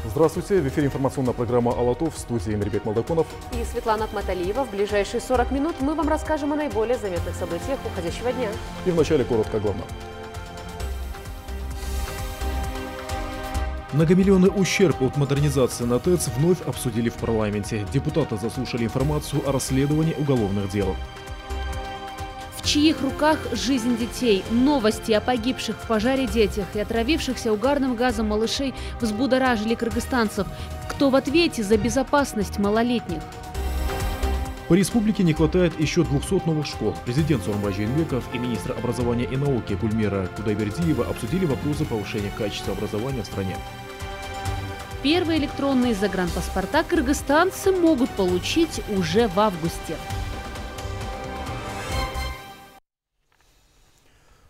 Здравствуйте, в эфире информационная программа «Алатов», в студии Эмирбек Молдаконов и Светлана Ахматалиева. В ближайшие 40 минут мы вам расскажем о наиболее заметных событиях уходящего дня. И вначале коротко о главном. Многомиллионный ущерб от модернизации на ТЭЦ вновь обсудили в парламенте. Депутаты заслушали информацию о расследовании уголовных дел. В чьих руках жизнь детей? Новости о погибших в пожаре детях и отравившихся угарным газом малышей взбудоражили кыргызстанцев. Кто в ответе за безопасность малолетних? По республике не хватает еще 200 новых школ. Президент Сооронбай Жээнбеков и министр образования и науки Гульмира Кудайбердиева обсудили вопросы повышения качества образования в стране. Первые электронные загранпаспорта кыргызстанцы могут получить уже в августе.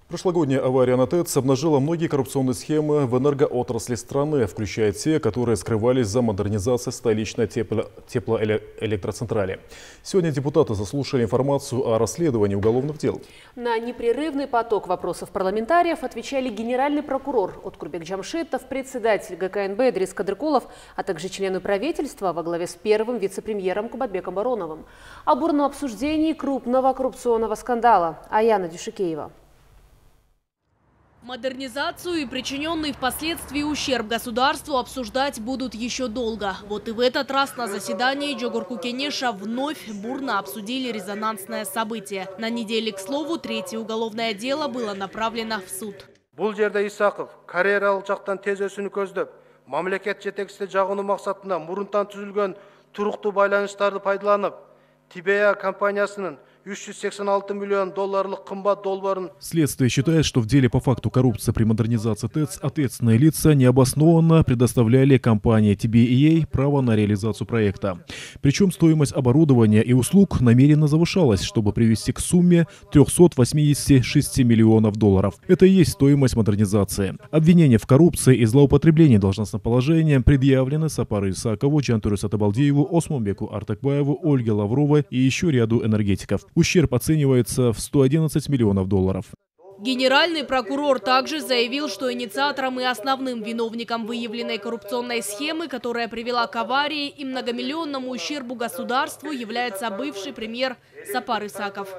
Прошлогодняя авария на ТЭЦ обнажила многие коррупционные схемы в энергоотрасли страны, включая те, которые скрывались за модернизацией столичной теплоэлектроцентрали. Сегодня депутаты заслушали информацию о расследовании уголовных дел. На непрерывный поток вопросов парламентариев отвечали генеральный прокурор Откурбек Джамшитов, председатель ГКНБ Идрис Кадыркулов, а также члены правительства во главе с первым вице-премьером Кубатбеком Бароновым. О бурном обсуждении крупного коррупционного скандала. Аяна Дюшикеева. Модернизацию и причиненный впоследствии ущерб государству обсуждать будут еще долго. Вот и в этот раз на заседании Джогорку Кенеша вновь бурно обсудили резонансное событие. На неделе, к слову, третье уголовное дело было направлено в суд. Бұл жерде Исаков карьералық жақтан тез өсүүнү көздөп, мамлекет жетекчисине жагынуу максатында мурунтан түзүлгөн туруктуу байланыштарды пайдаланып, Тибея компаниясынын $386 миллион кымбат долбарын. Следствие считает, что в деле по факту коррупции при модернизации ТЭЦ ответственные лица необоснованно предоставляли компании TBEA право на реализацию проекта. Причем стоимость оборудования и услуг намеренно завышалась, чтобы привести к сумме $386 миллионов. Это и есть стоимость модернизации. Обвинения в коррупции и злоупотреблении должностным положением предъявлены Сапару Исакову, Жантуру Сатыбалдиеву, Осмонбеку Артакбаеву, Ольге Лавровой и еще ряду энергетиков. Ущерб оценивается в $111 миллионов. Генеральный прокурор также заявил, что инициатором и основным виновником выявленной коррупционной схемы, которая привела к аварии и многомиллионному ущербу государству, является бывший премьер Сапар Исаков.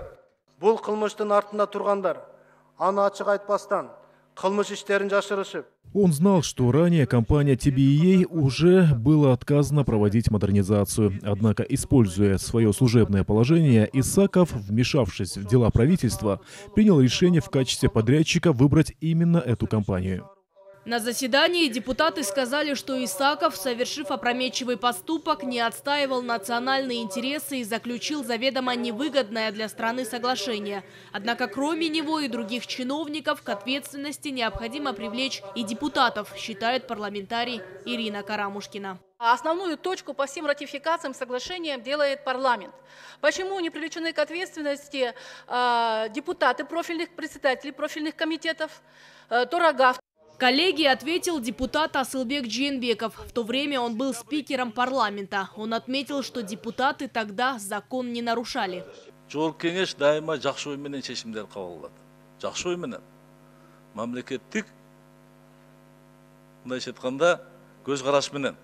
Бұл кылмыштын артында тургандар, аны ачык айтпастан, кылмыш иштерин жашырышып. Он знал, что ранее компания TBEA уже было отказано проводить модернизацию. Однако, используя свое служебное положение, Исаков, вмешавшись в дела правительства, принял решение в качестве подрядчика выбрать именно эту компанию. На заседании депутаты сказали, что Исаков, совершив опрометчивый поступок, не отстаивал национальные интересы и заключил заведомо невыгодное для страны соглашение. Однако кроме него и других чиновников к ответственности необходимо привлечь и депутатов, считает парламентарий Ирина Карамушкина. Основную точку по всем ратификациям соглашениям делает парламент. Почему не привлечены к ответственности депутаты профильных, председателей профильных комитетов, Торагав? Коллеге ответил депутат Асылбек Джейнбеков. В то время он был спикером парламента. Он отметил, что депутаты тогда закон не нарушали. Жогорку кеңеш дайыма жакшы ой менен чечимдер кабыл кылат. Жакшы ой менен. Мамлекеттик мындайча айтканда көз караш менен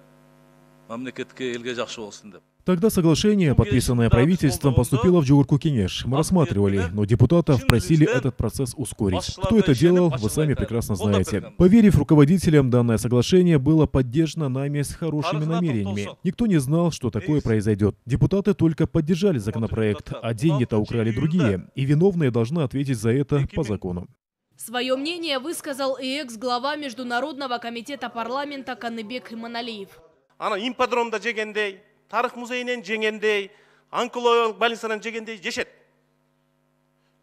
мамлекетке элге жакшы болсун деп. Тогда соглашение, подписанное правительством, поступило в Джогорку Кенеш. Мы рассматривали, но депутатов просили этот процесс ускорить. Кто это делал, вы сами прекрасно знаете. Поверив руководителям, данное соглашение было поддержано нами с хорошими намерениями. Никто не знал, что такое произойдет. Депутаты только поддержали законопроект, а деньги-то украли другие. И виновные должны ответить за это по закону. Свое мнение высказал и экс-глава Международного комитета парламента Каныбек Иманалиев. Тарых музейинен жеңендей, онкологиялык больницанан жегендей жешет.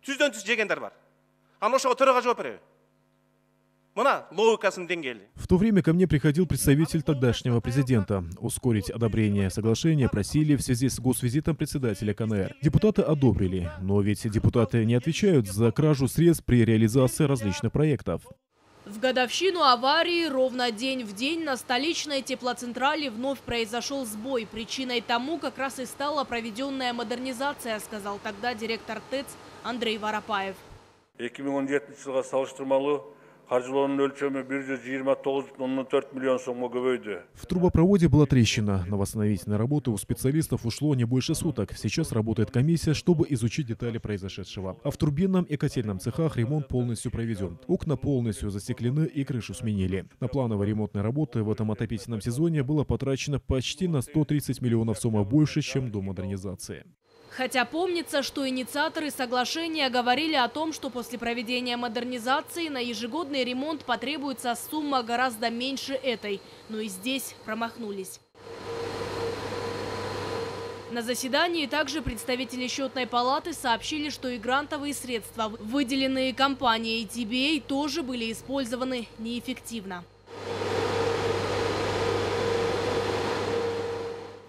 Түздөн түз жегендер бар. Аны ошого төрага жооп береби. Мына логикасынын деңгээли. В то время ко мне приходил представитель тогдашнего президента. Ускорить одобрение соглашения просили в связи с госвизитом председателя КНР. Депутаты одобрили, но ведь депутаты не отвечают за кражу средств при реализации различных проектов. В годовщину аварии ровно день в день на столичной теплоцентрали вновь произошел сбой. Причиной тому как раз и стала проведенная модернизация, сказал тогда директор ТЭЦ Андрей Воропаев. 2017 жылға салыштырмалы В трубопроводе была трещина. На восстановительные работы у специалистов ушло не больше суток. Сейчас работает комиссия, чтобы изучить детали произошедшего. А в турбинном и котельном цехах ремонт полностью проведен. Окна полностью застеклены и крышу сменили. На плановые ремонтные работы в этом отопительном сезоне было потрачено почти на 130 миллионов сомов больше, чем до модернизации. Хотя помнится, что инициаторы соглашения говорили о том, что после проведения модернизации на ежегодный ремонт потребуется сумма гораздо меньше этой. Но и здесь промахнулись. На заседании также представители счетной палаты сообщили, что и грантовые средства, выделенные компанией TBA, тоже были использованы неэффективно.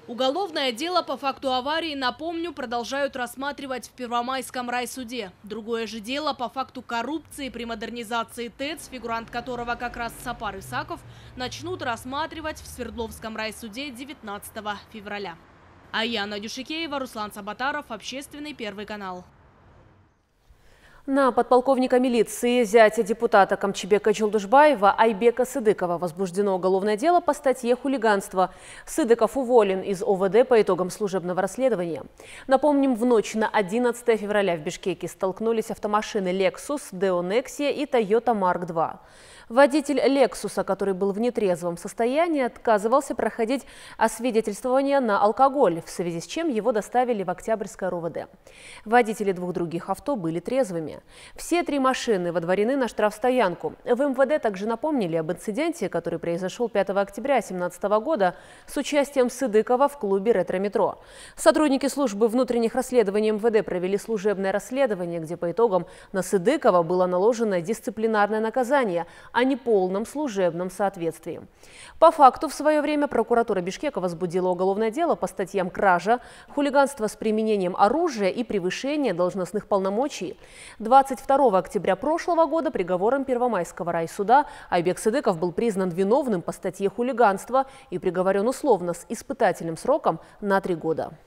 Уголовное дело по факту аварии, напомню, продолжают рассматривать в Первомайском райсуде. Другое же дело по факту коррупции при модернизации ТЭЦ, фигурант которого как раз Сапар Исаков, начнут рассматривать в Свердловском райсуде 19 февраля. Аяна Дюшикеева, Руслан Сабатаров, Общественный, Первый канал. На подполковника милиции, зятя депутата Камчебека Чулдушбаева Айбека Сыдыкова возбуждено уголовное дело по статье «Хулиганство». Сыдыков уволен из ОВД по итогам служебного расследования. Напомним, в ночь на 11 февраля в Бишкеке столкнулись автомашины Lexus, Deo Nexia и Toyota Mark II. Водитель «Лексуса», который был в нетрезвом состоянии, отказывался проходить освидетельствование на алкоголь, в связи с чем его доставили в Октябрьское РОВД. Водители двух других авто были трезвыми. Все три машины водворены на штрафстоянку. В МВД также напомнили об инциденте, который произошел 5 октября 2017 года с участием Сыдыкова в клубе «Ретро-метро». Сотрудники службы внутренних расследований МВД провели служебное расследование, где по итогам на Сыдыкова было наложено дисциплинарное наказание о неполном служебном соответствии. По факту в свое время прокуратура Бишкека возбудила уголовное дело по статьям кража, хулиганство с применением оружия и превышение должностных полномочий. 22 октября прошлого года приговором Первомайского райсуда Айбек Сыдыков был признан виновным по статье хулиганство и приговорен условно с испытательным сроком на 3 года.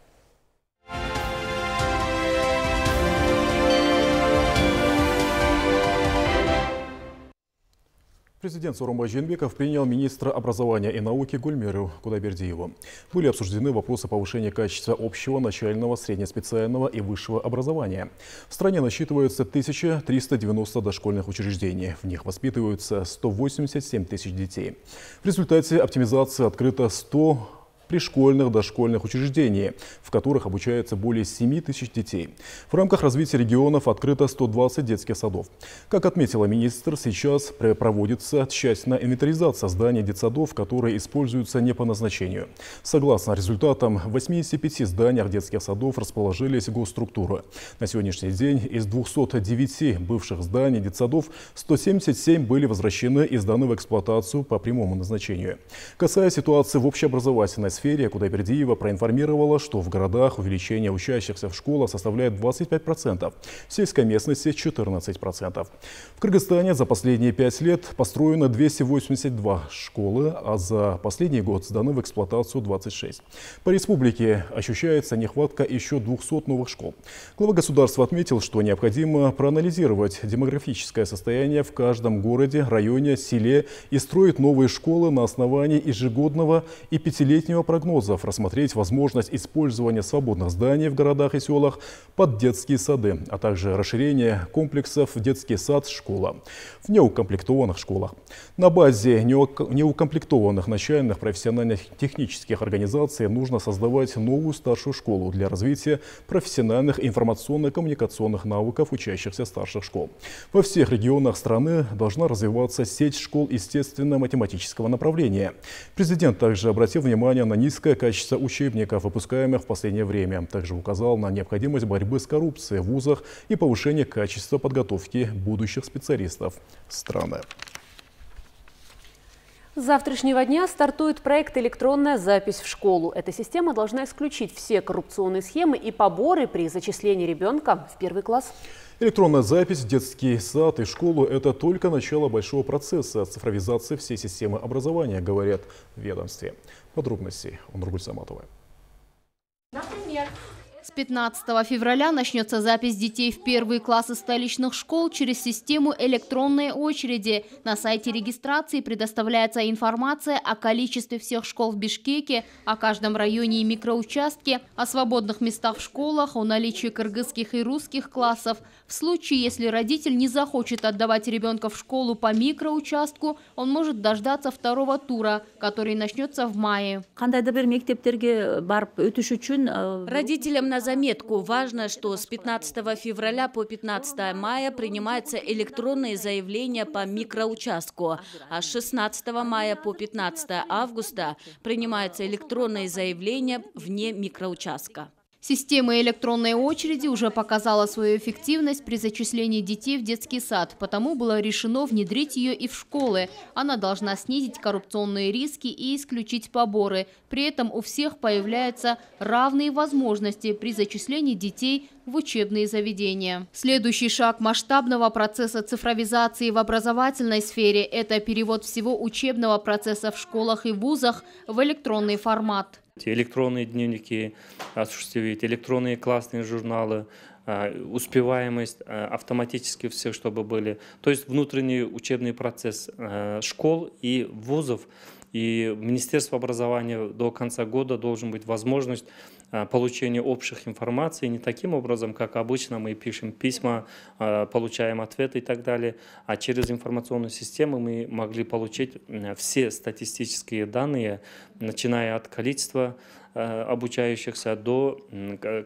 Президент Сооронбай Жээнбеков принял министра образования и науки Гульмиру Кудайбердиеву. Были обсуждены вопросы повышения качества общего, начального, среднеспециального и высшего образования. В стране насчитывается 1390 дошкольных учреждений. В них воспитываются 187 тысяч детей. В результате оптимизации открыто 100 пришкольных дошкольных учреждений, в которых обучается более 7 тысяч детей. В рамках развития регионов открыто 120 детских садов. Как отметила министр, сейчас проводится тщательная инвентаризация зданий детсадов, которые используются не по назначению. Согласно результатам, в 85 зданиях детских садов расположились госструктуры. На сегодняшний день из 209 бывших зданий детсадов 177 были возвращены и сданы в эксплуатацию по прямому назначению. Касаясь ситуации в общеобразовательной сфере, Кудайбердиева проинформировала, что в городах увеличение учащихся в школах составляет 25%, в сельской местности 14%. В Кыргызстане за последние 5 лет построено 282 школы, а за последний год сданы в эксплуатацию 26. По республике ощущается нехватка еще 200 новых школ. Глава государства отметил, что необходимо проанализировать демографическое состояние в каждом городе, районе, селе и строить новые школы на основании ежегодного и пятилетнего прогнозов, рассмотреть возможность использования свободных зданий в городах и селах под детские сады, а также расширение комплексов детский сад, школа в неукомплектованных школах. На базе неукомплектованных начальных профессиональных технических организаций нужно создавать новую старшую школу для развития профессиональных информационно-коммуникационных навыков учащихся старших школ. Во всех регионах страны должна развиваться сеть школ естественно-математического направления. Президент также обратил внимание на низкое качество учебников, выпускаемых в последнее время. Также указал на необходимость борьбы с коррупцией в вузах и повышения качества подготовки будущих специалистов страны. С завтрашнего дня стартует проект «Электронная запись в школу». Эта система должна исключить все коррупционные схемы и поборы при зачислении ребенка в 1 класс. Электронная запись в детский сад и школу – это только начало большого процесса цифровизации всей системы образования, говорят в ведомстве. Подробности у Нургуль Саматовой. Например, С 15 февраля начнется запись детей в первые классы столичных школ через систему электронной очереди. На сайте регистрации предоставляется информация о количестве всех школ в Бишкеке, о каждом районе и микроучастке, о свободных местах в школах, о наличии кыргызских и русских классов. В случае, если родитель не захочет отдавать ребенка в школу по микроучастку, он может дождаться второго тура, который начнется в мае. Родителям на заметку важно, что с 15 февраля по 15 мая принимается электронные заявления по микроучастку, а с 16 мая по 15 августа принимаются электронные заявления вне микроучастка. Система электронной очереди уже показала свою эффективность при зачислении детей в детский сад, потому было решено внедрить ее и в школы. Она должна снизить коррупционные риски и исключить поборы. При этом у всех появляются равные возможности при зачислении детей в учебные заведения. Следующий шаг масштабного процесса цифровизации в образовательной сфере – это перевод всего учебного процесса в школах и вузах в электронный формат. Электронные дневники осуществить, электронные классные журналы, успеваемость, автоматически все, чтобы были. То есть внутренний учебный процесс школ и вузов. И Министерство образования до конца года должен быть возможность получения общих информаций не таким образом, как обычно мы пишем письма, получаем ответы и так далее, а через информационную систему мы могли получить все статистические данные, начиная от количества обучающихся до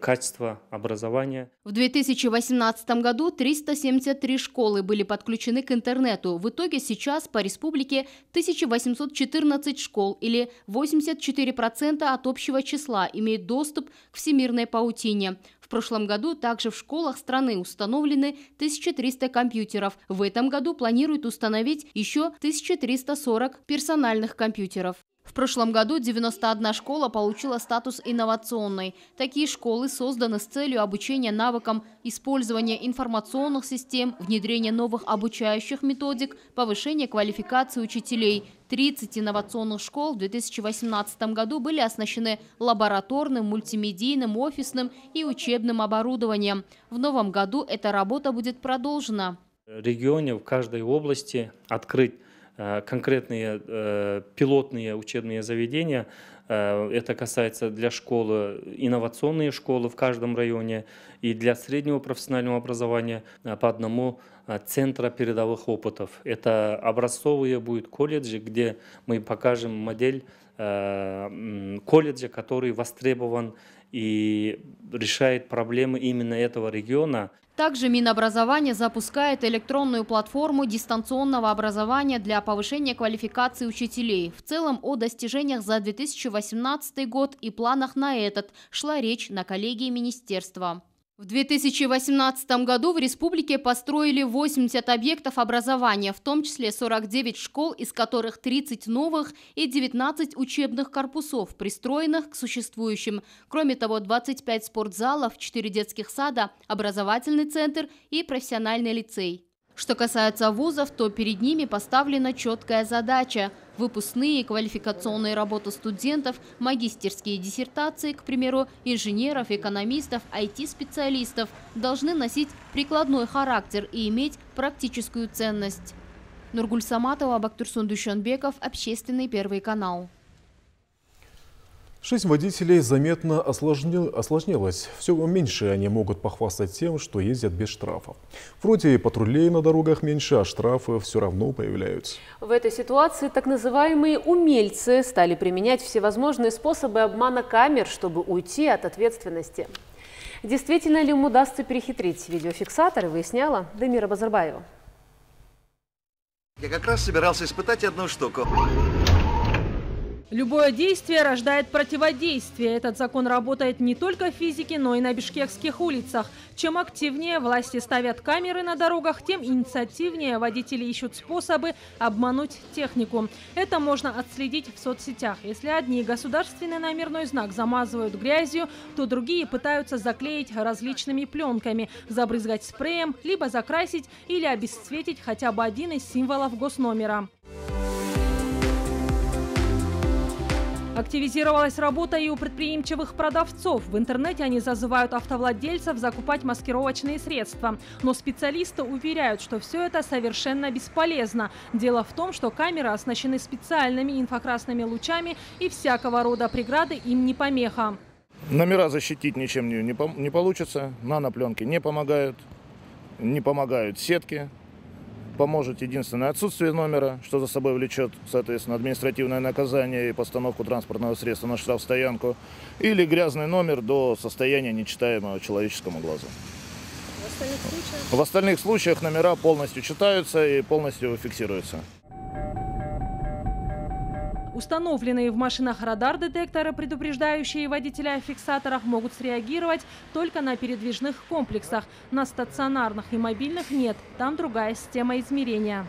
качества образования. В 2018 году 373 школы были подключены к интернету. В итоге сейчас по республике 1814 школ или 84% от общего числа имеют доступ к всемирной паутине. В прошлом году также в школах страны установлены 1300 компьютеров. В этом году планируют установить еще 1340 персональных компьютеров. В прошлом году 91 школа получила статус инновационной. Такие школы созданы с целью обучения навыкам использования информационных систем, внедрения новых обучающих методик, повышения квалификации учителей. 30 инновационных школ в 2018 году были оснащены лабораторным, мультимедийным, офисным и учебным оборудованием. В новом году эта работа будет продолжена. В регионе, в каждой области открыть конкретные пилотные учебные заведения. Это касается для школы, инновационные школы в каждом районе и для среднего профессионального образования по одному центра передовых опытов. Это образцовые будут колледжи, где мы покажем модель колледжа, который востребован и решает проблемы именно этого региона. Также Минобразование запускает электронную платформу дистанционного образования для повышения квалификации учителей. В целом о достижениях за 2018 год и планах на этот шла речь на коллегии министерства. В 2018 году в республике построили 80 объектов образования, в том числе 49 школ, из которых 30 новых и 19 учебных корпусов, пристроенных к существующим. Кроме того, 25 спортзалов, 4 детских сада, образовательный центр и профессиональный лицей. Что касается вузов, то перед ними поставлена четкая задача. Выпускные и квалификационные работы студентов, магистерские диссертации, к примеру, инженеров, экономистов, IT-специалистов должны носить прикладной характер и иметь практическую ценность. Нургуль Саматова, Бактурсун Душанбеков, Общественный первый канал. Жизнь водителей заметно осложнилась. Все меньше они могут похвастать тем, что ездят без штрафов. Вроде патрулей на дорогах меньше, а штрафы все равно появляются. В этой ситуации так называемые умельцы стали применять всевозможные способы обмана камер, чтобы уйти от ответственности. Действительно ли им удастся перехитрить видеофиксаторы, выясняла Дамира Базарбаева. Я как раз собирался испытать одну штуку. Любое действие рождает противодействие. Этот закон работает не только в физике, но и на бишкекских улицах. Чем активнее власти ставят камеры на дорогах, тем инициативнее водители ищут способы обмануть технику. Это можно отследить в соцсетях. Если одни государственный номерной знак замазывают грязью, то другие пытаются заклеить различными пленками, забрызгать спреем, либо закрасить или обесцветить хотя бы один из символов госномера. Активизировалась работа и у предприимчивых продавцов. В интернете они зазывают автовладельцев закупать маскировочные средства. Но специалисты уверяют, что все это совершенно бесполезно. Дело в том, что камеры оснащены специальными инфракрасными лучами, и всякого рода преграды им не помеха. Номера защитить ничем не получится. Нанопленки не помогают сетки. Поможет единственное отсутствие номера, что за собой влечет, соответственно, административное наказание и постановку транспортного средства на штрафстоянку, или грязный номер до состояния нечитаемого человеческому глазу. В остальных случаях номера полностью читаются и полностью фиксируются. Установленные в машинах радар-детекторы, предупреждающие водителя о фиксаторах, могут среагировать только на передвижных комплексах. На стационарных и мобильных нет, там другая система измерения.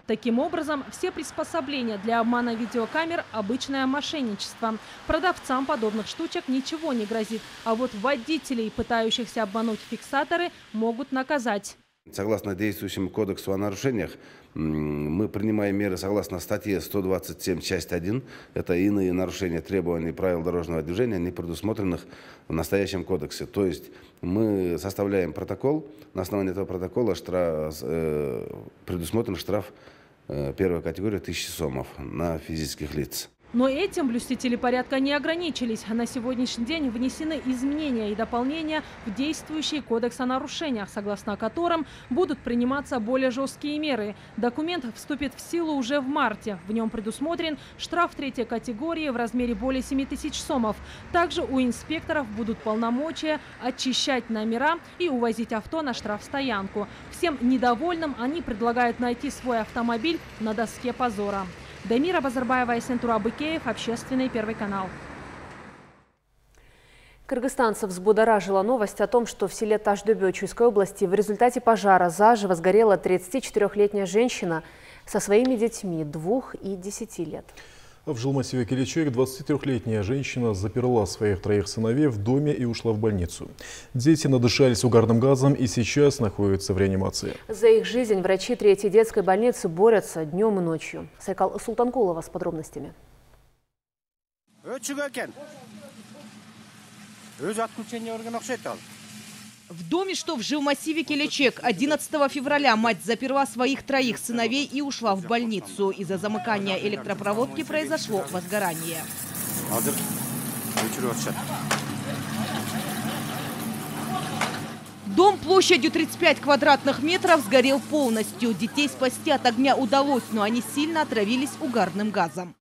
Таким образом, все приспособления для обмана видеокамер – обычное мошенничество. Продавцам подобных штучек ничего не грозит, а вот водителей, пытающихся обмануть фиксаторы, могут наказать. Согласно действующему кодексу о нарушениях, мы принимаем меры согласно статье 127, часть 1. Это иные нарушения требований правил дорожного движения, не предусмотренных в настоящем кодексе. То есть мы составляем протокол, на основании этого протокола предусмотрен штраф первой категории 1000 сомов на физических лиц. Но этим блюстители порядка не ограничились. На сегодняшний день внесены изменения и дополнения в действующий кодекс о нарушениях, согласно которым будут приниматься более жесткие меры. Документ вступит в силу уже в марте. В нем предусмотрен штраф 3-й категории в размере более 7000 сомов. Также у инспекторов будут полномочия очищать номера и увозить авто на штрафстоянку. Всем недовольным они предлагают найти свой автомобиль на доске позора. Дамира Базарбаева и Сентура Быкеев, Общественный, Первый канал. Кыргызстанцев взбудоражила новость о том, что в селе Ташдыбе Чуйской области в результате пожара заживо сгорела 34-летняя женщина со своими детьми 2 и 10 лет. В жилмассиве Киличек 23-летняя женщина заперла своих 3 сыновей в доме и ушла в больницу. Дети надышались угарным газом и сейчас находятся в реанимации. За их жизнь врачи 3-й детской больницы борются днем и ночью. Сайкал Султанкулова с подробностями. В доме, что в жилмассиве Келечек, 11 февраля мать заперла своих 3 сыновей и ушла в больницу. Из-за замыкания электропроводки произошло возгорание. Дом площадью 35 квадратных метров сгорел полностью. Детей спасти от огня удалось, но они сильно отравились угарным газом.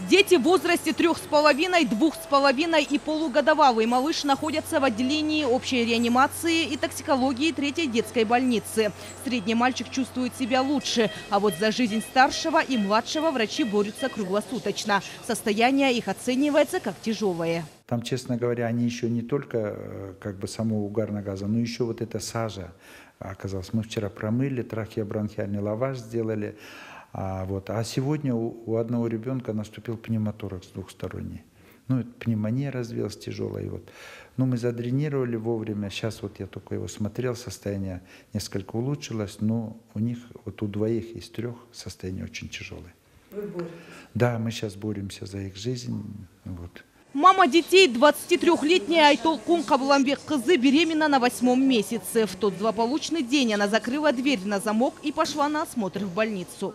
Дети в возрасте 3,5, 2,5 и полугодовалый малыш находятся в отделении общей реанимации и токсикологии 3-й детской больницы. Средний мальчик чувствует себя лучше, а вот за жизнь старшего и младшего врачи борются круглосуточно. Состояние их оценивается как тяжелое. Там, честно говоря, они еще не только самого угарного газа, но еще вот эта сажа оказалась. Мы вчера промыли, трахеобронхиальный лаваш сделали. А сегодня у одного ребенка наступил пневмоторакс двухсторонний. Пневмония развилась тяжелая. Но мы задренировали вовремя. Сейчас я только его смотрел, состояние несколько улучшилось, но у них у 2 из 3 состояние очень тяжелое. Вы боретесь? Да, мы сейчас боремся за их жизнь. Мама детей, 23-летняя Айтолкун Кабламбек-кызы, беременна на 8-м месяце. В тот злополучный день она закрыла дверь на замок и пошла на осмотр в больницу.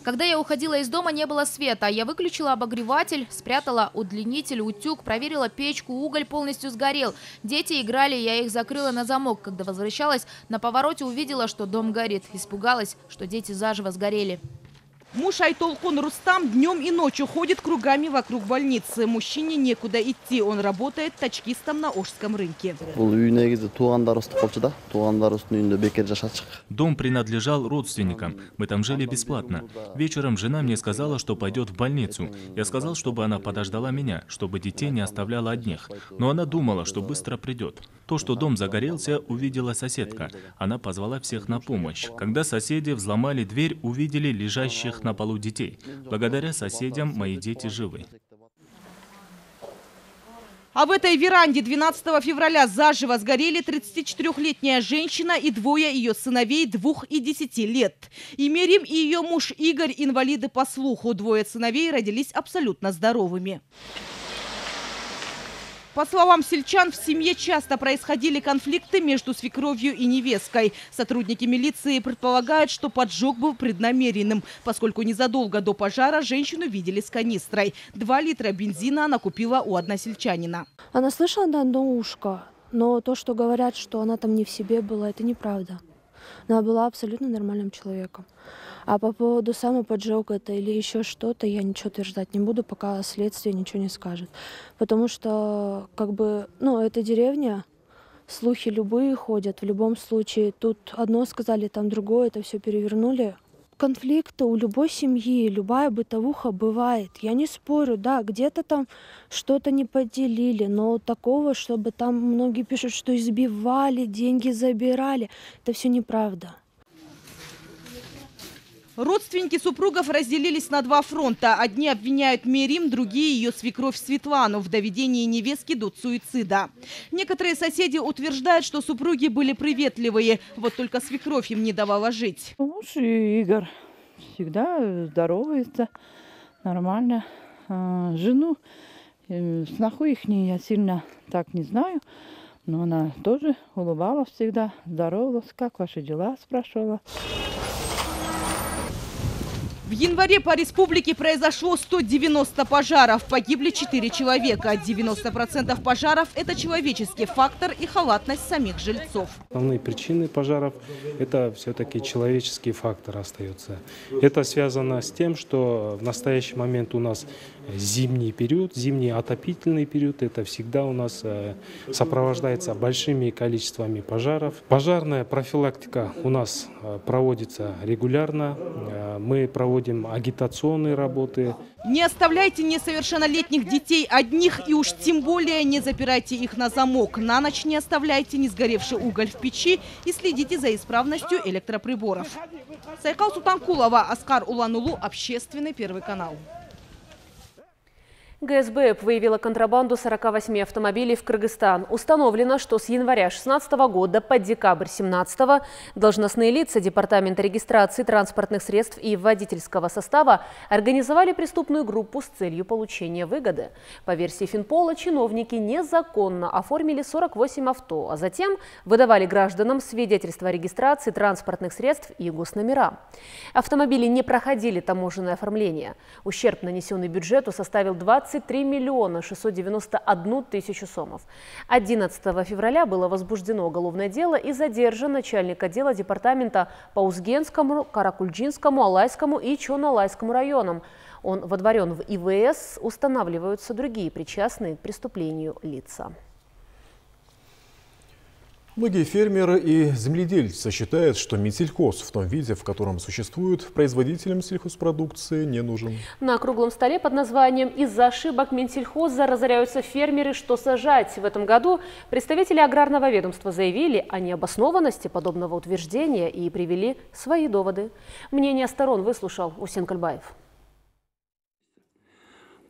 Когда я уходила из дома, не было света. Я выключила обогреватель, спрятала удлинитель, утюг, проверила печку, уголь полностью сгорел. Дети играли, я их закрыла на замок. Когда возвращалась, на повороте увидела, что дом горит. Испугалась, что дети заживо сгорели. Муж Айтолкун Рустам днем и ночью ходит кругами вокруг больницы. Мужчине некуда идти. Он работает тачкистом на Ошском рынке. Дом принадлежал родственникам. Мы там жили бесплатно. Вечером жена мне сказала, что пойдет в больницу. Я сказал, чтобы она подождала меня, чтобы детей не оставляла одних. Но она думала, что быстро придет. То, что дом загорелся, увидела соседка. Она позвала всех на помощь. Когда соседи взломали дверь, увидели лежащих на полу детей. Благодаря соседям мои дети живы. А в этой веранде 12 февраля заживо сгорели 34-летняя женщина и двое ее сыновей 2 и 10 лет. И Мерим, и ее муж Игорь – инвалиды по слуху. Двое сыновей родились абсолютно здоровыми. По словам сельчан, в семье часто происходили конфликты между свекровью и невесткой. Сотрудники милиции предполагают, что поджог был преднамеренным, поскольку незадолго до пожара женщину видели с канистрой. 2 литра бензина она купила у односельчанина. Она слышала на одно ушко, но то, что говорят, что она там не в себе была, это неправда. Она была абсолютно нормальным человеком. А по поводу самоподжога это или еще что-то, я ничего утверждать не буду, пока следствие ничего не скажет. Потому что, это деревня, слухи любые ходят. В любом случае, тут одно сказали, там другое, это все перевернули. Конфликты у любой семьи, любая бытовуха бывает. Я не спорю, да, где-то там что-то не поделили, но такого, чтобы там многие пишут, что избивали, деньги забирали, это все неправда. Родственники супругов разделились на 2 фронта. Одни обвиняют Мерим, другие ее свекровь Светлану в доведении невестки до суицида. Некоторые соседи утверждают, что супруги были приветливые, вот только свекровь им не давала жить. Муж Игорь всегда здоровается, нормально. Жену, сноху их я сильно так не знаю, но она тоже улыбалась всегда, здоровалась. Как ваши дела, спрашивала. В январе по республике произошло 190 пожаров. Погибли 4 человека. 90% пожаров – это человеческий фактор и халатность самих жильцов. Основные причины пожаров – это все-таки человеческий фактор остается. Это связано с тем, что в настоящий момент у нас зимний период, зимний отопительный период. Это всегда у нас сопровождается большими количествами пожаров. Пожарная профилактика у нас проводится регулярно. Мы проводим агитационные работы. Не оставляйте несовершеннолетних детей одних и уж тем более не запирайте их на замок. На ночь не оставляйте не сгоревший уголь в печи и следите за исправностью электроприборов. Сайкал Сутанкулова, Оскар Уланулу, Общественный, Первый канал. ГСБ выявила контрабанду 48 автомобилей в Кыргызстан. Установлено, что с января 2016 года по декабрь 2017 должностные лица Департамента регистрации транспортных средств и водительского состава организовали преступную группу с целью получения выгоды. По версии Финпола, чиновники незаконно оформили 48 авто, а затем выдавали гражданам свидетельства о регистрации транспортных средств и госномера. Автомобили не проходили таможенное оформление. Ущерб, нанесенный бюджету, составил 23 миллиона 691 тысячу сомов. 11 февраля было возбуждено уголовное дело и задержан начальник отдела департамента по Узгенскому, Каракульджинскому, Алайскому и Чон-Алайскому районам. Он водворен в ИВС, устанавливаются другие причастные к преступлению лица. Многие фермеры и земледельцы считают, что Минсельхоз в том виде, в котором существует, производителям сельхозпродукции не нужен. На круглом столе под названием «Из-за ошибок Минсельхоза разоряются фермеры, что сажать». В этом году представители аграрного ведомства заявили о необоснованности подобного утверждения и привели свои доводы. Мнение сторон выслушал Усен Кальбаев.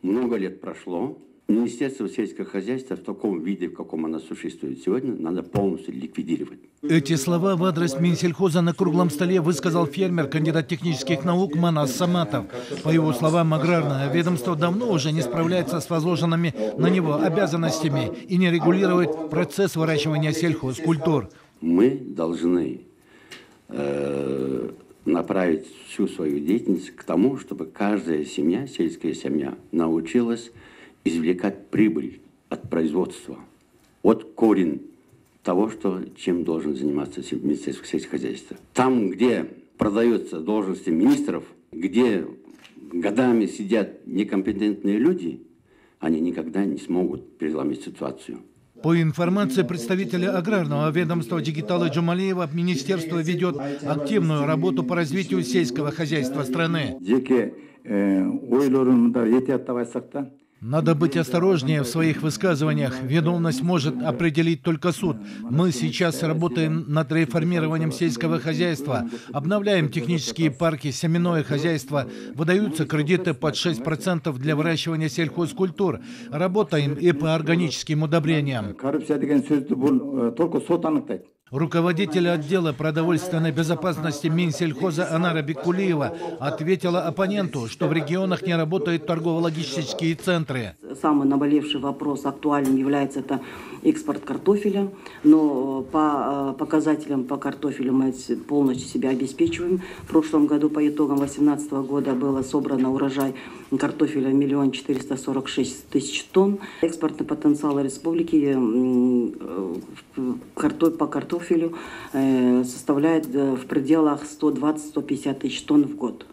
Много лет прошло. Министерство сельского хозяйства в таком виде, в каком оно существует сегодня, надо полностью ликвидировать. Эти слова в адрес Минсельхоза на круглом столе высказал фермер, кандидат технических наук Манас Саматов. По его словам, аграрное ведомство давно уже не справляется с возложенными на него обязанностями и не регулирует процесс выращивания сельхозкультур. Мы должны направить всю свою деятельность к тому, чтобы каждая семья, сельская семья, научилась извлекать прибыль от производства, от корень того, чем должен заниматься Министерство сельского хозяйства. Там, где продаются должности министров, где годами сидят некомпетентные люди, они никогда не смогут переломить ситуацию. По информации представителя аграрного ведомства Джигиталы Джумалиева, министерство ведет активную работу по развитию сельского хозяйства страны. Надо быть осторожнее в своих высказываниях. Виновность может определить только суд. Мы сейчас работаем над реформированием сельского хозяйства, обновляем технические парки, семенное хозяйство, выдаются кредиты под 6% для выращивания сельхозкультур. Работаем и по органическим удобрениям. Руководитель отдела продовольственной безопасности Минсельхоза Анара Бекулиева ответила оппоненту, что в регионах не работают торгово-логистические центры. Самый наболевший вопрос актуальным является это экспорт картофеля, но по показателям по картофелю мы полностью себя обеспечиваем. В прошлом году по итогам 2018 года было собрано урожай картофеля 1 446 000 тонн. Экспортный потенциал республики по картофелю составляет в пределах 120-150 тысяч тонн в год.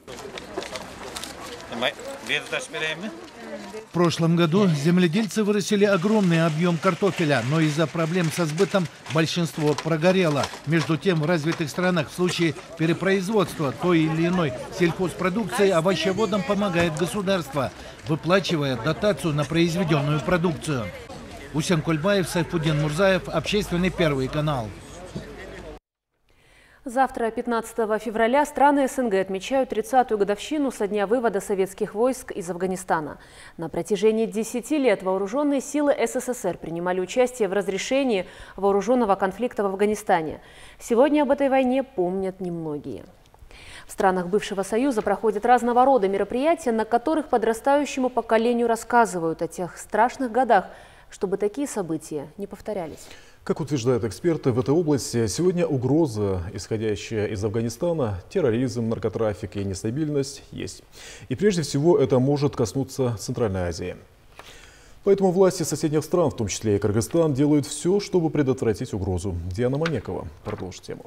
В прошлом году земледельцы вырастили огромный объем картофеля, но из-за проблем со сбытом большинство прогорело. Между тем, в развитых странах в случае перепроизводства той или иной сельхозпродукции овощеводам помогает государство, выплачивая дотацию на произведенную продукцию. Усен Кульбаев, Сайфуддин Мурзаев, Общественный Первый канал. Завтра, 15 февраля, страны СНГ отмечают 30-ю годовщину со дня вывода советских войск из Афганистана. На протяжении 10 лет вооруженные силы СССР принимали участие в разрешении вооруженного конфликта в Афганистане. Сегодня об этой войне помнят немногие. В странах бывшего Союза проходят разного рода мероприятия, на которых подрастающему поколению рассказывают о тех страшных годах, чтобы такие события не повторялись. Как утверждают эксперты в этой области, сегодня угроза, исходящая из Афганистана, терроризм, наркотрафик и нестабильность есть. И прежде всего это может коснуться Центральной Азии. Поэтому власти соседних стран, в том числе и Кыргызстан, делают все, чтобы предотвратить угрозу. Диана Мамекова продолжит тему.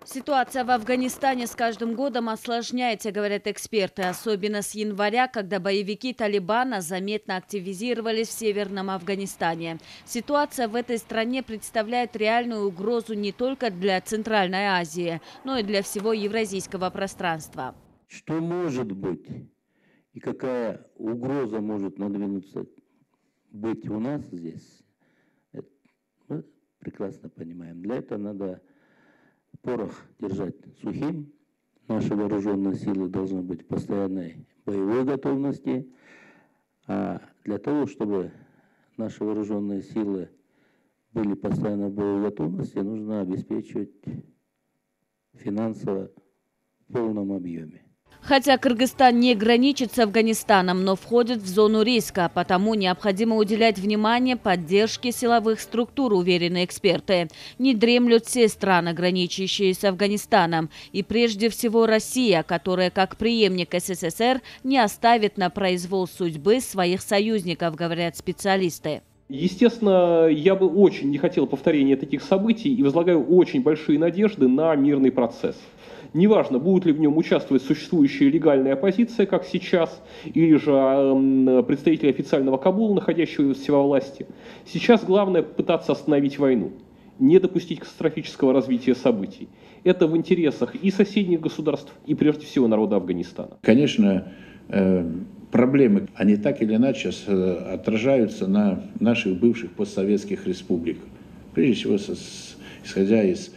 Ситуация в Афганистане с каждым годом осложняется, говорят эксперты, особенно с января, когда боевики Талибана заметно активизировались в Северном Афганистане. Ситуация в этой стране представляет реальную угрозу не только для Центральной Азии, но и для всего евразийского пространства. Что может быть и какая угроза может надвинуться быть у нас здесь, мы прекрасно понимаем. Для этого надо порох держать сухим. Наши вооруженные силы должны быть в постоянной боевой готовности. А для того, чтобы наши вооруженные силы были постоянно в боевой готовности, нужно обеспечивать финансово в полном объеме. Хотя Кыргызстан не граничит с Афганистаном, но входит в зону риска, потому необходимо уделять внимание поддержке силовых структур, уверены эксперты. Не дремлют все страны, граничащие с Афганистаном, и прежде всего Россия, которая, как преемник СССР, не оставит на произвол судьбы своих союзников, говорят специалисты. Естественно, я бы очень не хотел повторения таких событий и возлагаю очень большие надежды на мирный процесс. Неважно, будет ли в нем участвовать существующая легальная оппозиция, как сейчас, или же представители официального Кабула, находящегося во власти. Сейчас главное пытаться остановить войну, не допустить катастрофического развития событий. Это в интересах и соседних государств, и прежде всего народа Афганистана. Конечно, проблемы, они так или иначе отражаются на наших бывших постсоветских республиках. Прежде всего, исходя из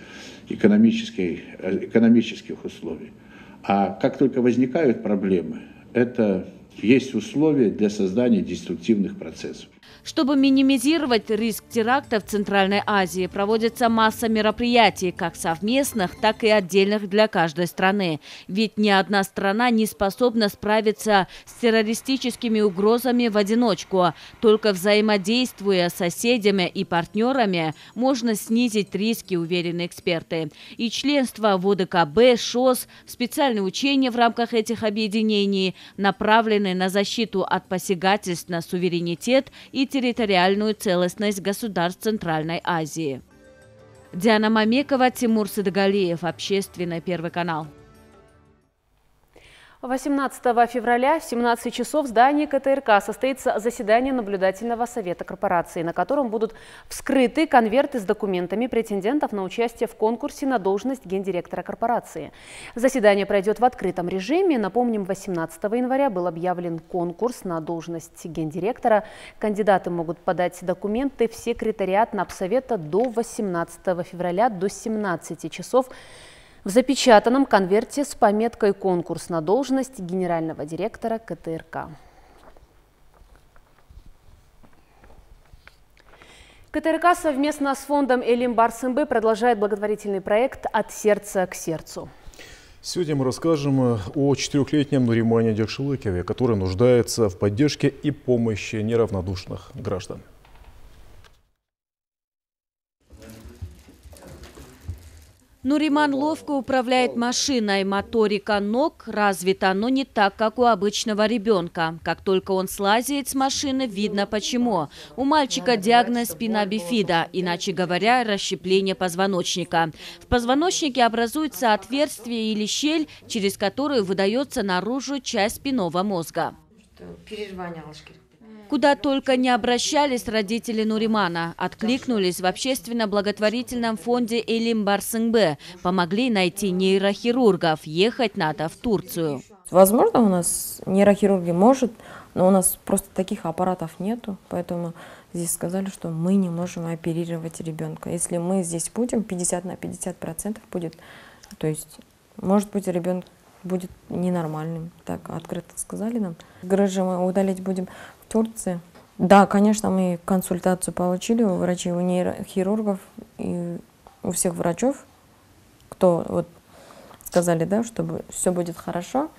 экономических условий. А как только возникают проблемы, это есть условия для создания деструктивных процессов. Чтобы минимизировать риск терактов в Центральной Азии, проводится масса мероприятий, как совместных, так и отдельных для каждой страны. Ведь ни одна страна не способна справиться с террористическими угрозами в одиночку. Только взаимодействуя с соседями и партнерами, можно снизить риски, уверены эксперты. И членство в ОДКБ, ШОС, специальные учения в рамках этих объединений направлены на защиту от посягательств на суверенитет и территориальную целостность государств Центральной Азии. Диана Мамекова, Тимур Сыдыгалиев, Общественный Первый канал. 18 февраля в 17 часов в здании КТРК состоится заседание наблюдательного совета корпорации, на котором будут вскрыты конверты с документами претендентов на участие в конкурсе на должность гендиректора корпорации. Заседание пройдет в открытом режиме. Напомним, 18 января был объявлен конкурс на должность гендиректора. Кандидаты могут подать документы в секретариат Напсовета до 18 февраля до 17 часов в запечатанном конверте с пометкой «Конкурс на должность генерального директора КТРК». КТРК совместно с фондом Элимбар-Сымбе продолжает благотворительный проект «От сердца к сердцу». Сегодня мы расскажем о 4-летнем Нуримане Дякшылыкове, который нуждается в поддержке и помощи неравнодушных граждан. Нуриман ловко управляет машиной. Моторика ног развита, но не так, как у обычного ребенка. Как только он слазит с машины, видно почему. У мальчика диагноз спина бифида, иначе говоря, расщепление позвоночника. В позвоночнике образуется отверстие или щель, через которую выдается наружу часть спинного мозга. Куда только не обращались родители Нуримана, откликнулись в общественно-благотворительном фонде Элимбар-Сымбе, помогли найти нейрохирургов, ехать надо в Турцию. Возможно, у нас нейрохирурги может, но у нас просто таких аппаратов нету, поэтому здесь сказали, что мы не можем оперировать ребенка. Если мы здесь будем, 50 на 50% будет, то есть, может быть, ребенок будет ненормальным. Так открыто сказали нам. Грыжи мы удалить будем в Турции. Да, конечно, мы консультацию получили у врачей, у нейрохирургов и у всех врачов, кто вот сказали, да, что все будет хорошо.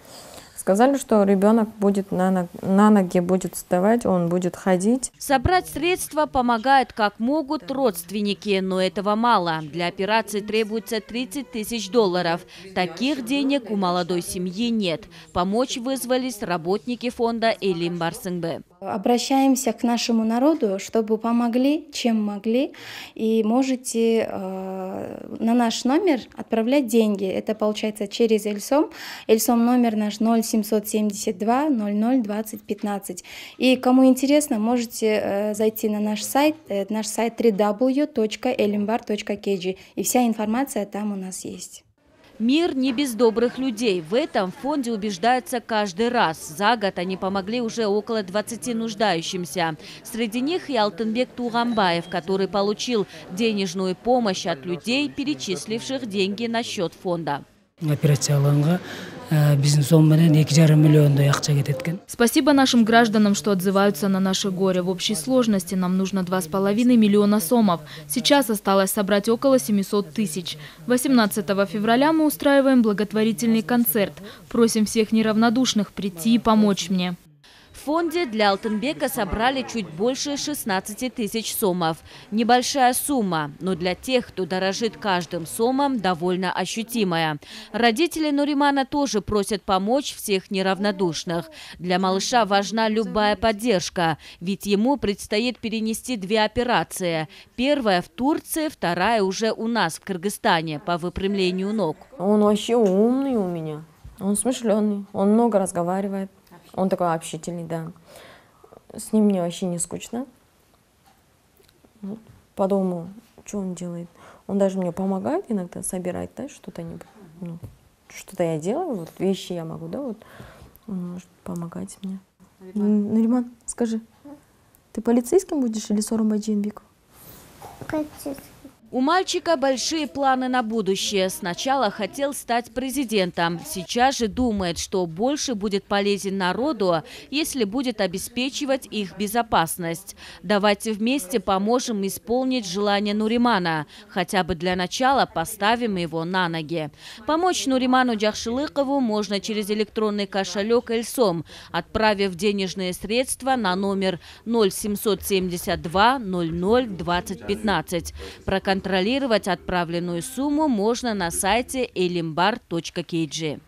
Сказали, что ребенок будет на ноги будет вставать, он будет ходить. Собрать средства помогают как могут родственники, но этого мало. Для операции требуется $30 000. Таких денег у молодой семьи нет. Помочь вызвались работники фонда Элимбар-Сымбе. Обращаемся к нашему народу, чтобы помогли, чем могли. И можете на наш номер отправлять деньги. Это получается через Эльсом. Эльсом номер наш 0772 00 20 15. И кому интересно, можете зайти на наш сайт www.elimbar.kg. И вся информация там у нас есть. Мир не без добрых людей. В этом фонде убеждаются каждый раз. За год они помогли уже около 20 нуждающимся. Среди них и Алтынбек Тугамбаев, который получил денежную помощь от людей, перечисливших деньги на счет фонда. Спасибо нашим гражданам, что отзываются на наше горе. В общей сложности нам нужно 2,5 миллиона сомов. Сейчас осталось собрать около 700 000. 18 февраля мы устраиваем благотворительный концерт. Просим всех неравнодушных прийти и помочь мне. В фонде для Алтынбека собрали чуть больше 16 000 сомов. Небольшая сумма, но для тех, кто дорожит каждым сомом, довольно ощутимая. Родители Нуримана тоже просят помочь всех неравнодушных. Для малыша важна любая поддержка, ведь ему предстоит перенести 2 операции. Первая в Турции, вторая уже у нас в Кыргызстане по выпрямлению ног. Он вообще умный у меня, он смышленый, он много разговаривает. Он такой общительный, да. С ним мне вообще не скучно. По дому, что он делает? Он даже мне помогает иногда собирать, да, что-то-нибудь. Ну, что-то я делаю, вот вещи я могу, да, вот. Он может помогать мне. Нуриман, скажи, ты полицейским будешь или Сооронбай-Жээнбеков? Полицейским. У мальчика большие планы на будущее. Сначала хотел стать президентом. Сейчас же думает, что больше будет полезен народу, если будет обеспечивать их безопасность. Давайте вместе поможем исполнить желание Нуримана. Хотя бы для начала поставим его на ноги. Помочь Нуриману Дякшылыкову можно через электронный кошелек Эльсом, отправив денежные средства на номер 0772 00 20 15. Контролировать отправленную сумму можно на сайте elimbar.kg.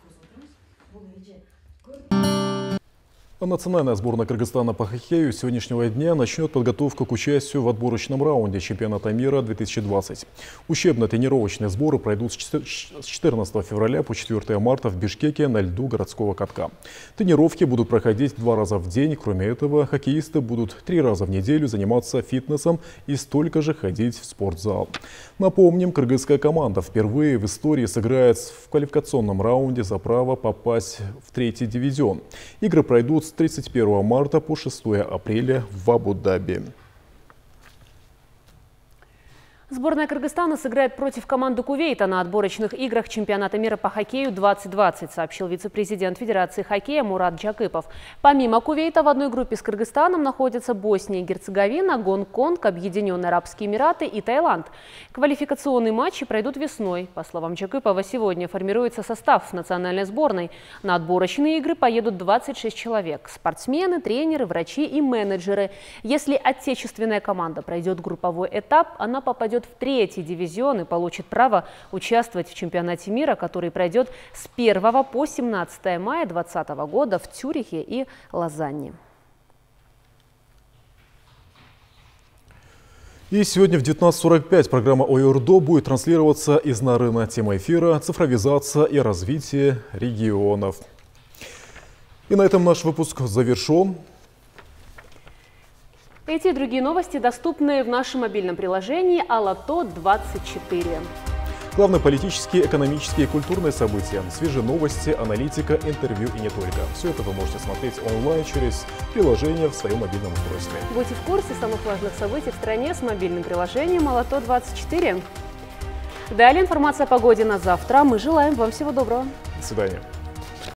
А национальная сборная Кыргызстана по хоккею с сегодняшнего дня начнет подготовку к участию в отборочном раунде чемпионата мира 2020. Учебно-тренировочные сборы пройдут с 14 февраля по 4 марта в Бишкеке на льду городского катка. Тренировки будут проходить 2 раза в день. Кроме этого, хоккеисты будут 3 раза в неделю заниматься фитнесом и столько же ходить в спортзал. Напомним, кыргызская команда впервые в истории сыграет в квалификационном раунде за право попасть в 3-й дивизион. Игры пройдут с 31 марта по 6 апреля в Абу-Даби. Сборная Кыргызстана сыграет против команды Кувейта на отборочных играх чемпионата мира по хоккею 2020, сообщил вице-президент Федерации хоккея Мурат Джакыпов. Помимо Кувейта в одной группе с Кыргызстаном находятся Босния и Герцеговина, Гонконг, Объединенные Арабские Эмираты и Таиланд. Квалификационные матчи пройдут весной. По словам Джакыпова, сегодня формируется состав национальной сборной. На отборочные игры поедут 26 человек – спортсмены, тренеры, врачи и менеджеры. Если отечественная команда пройдет групповой этап, она попадет в 3-й дивизион и получит право участвовать в чемпионате мира, который пройдет с 1 по 17 мая 2020 года в Цюрихе и Лозанне. И сегодня в 19:45 программа ОЕРДО будет транслироваться из Нарына. Тема эфира – цифровизация и развитие регионов. И на этом наш выпуск завершен. Эти и другие новости доступны в нашем мобильном приложении АЛАТО24. Главные политические, экономические и культурные события, свежие новости, аналитика, интервью и не только. Все это вы можете смотреть онлайн через приложение в своем мобильном устройстве. Будьте в курсе самых важных событий в стране с мобильным приложением АЛАТО24. Далее информация о погоде на завтра. Мы желаем вам всего доброго. До свидания.